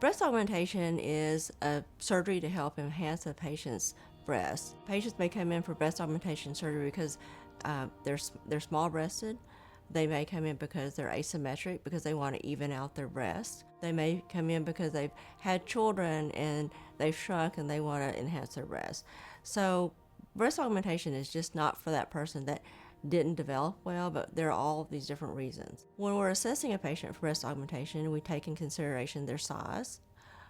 Breast augmentation is a surgery to help enhance a patient's breast. Patients may come in for breast augmentation surgery because they're small-breasted. They may come in because they're asymmetric, because they want to even out their breasts. They may come in because they've had children and they've shrunk and they want to enhance their breasts. So breast augmentation is just not for that person that didn't develop well, but there are all these different reasons. When we're assessing a patient for breast augmentation, we take in consideration their size,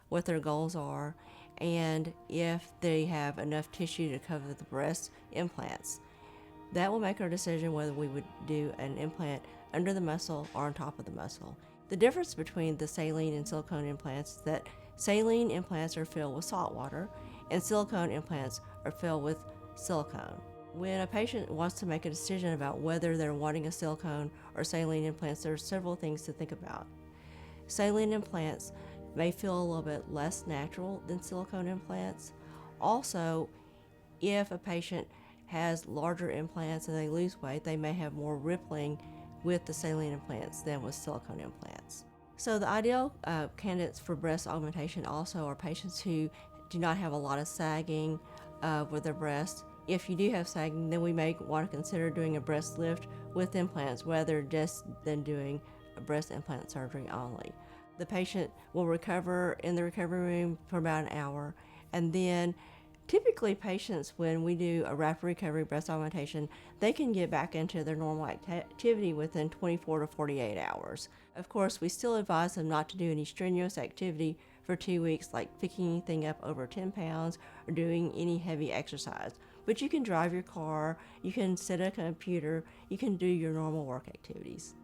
what their goals are, and if they have enough tissue to cover the breast implants. That will make our decision whether we would do an implant under the muscle or on top of the muscle. The difference between the saline and silicone implants is that saline implants are filled with salt water and silicone implants are filled with silicone. When a patient wants to make a decision about whether they're wanting a silicone or saline implants, there are several things to think about. Saline implants may feel a little bit less natural than silicone implants. Also, if a patient has larger implants and they lose weight, they may have more rippling with the saline implants than with silicone implants. So the ideal candidates for breast augmentation also are patients who do not have a lot of sagging with their breasts. If you do have sagging, then we may want to consider doing a breast lift with implants rather just than doing a breast implant surgery only. The patient will recover in the recovery room for about an hour, and then typically patients, when we do a rapid recovery breast augmentation, they can get back into their normal activity within 24 to 48 hours. Of course, we still advise them not to do any strenuous activity for 2 weeks, like picking anything up over 10 pounds or doing any heavy exercise. But you can drive your car, you can sit at a computer, you can do your normal work activities.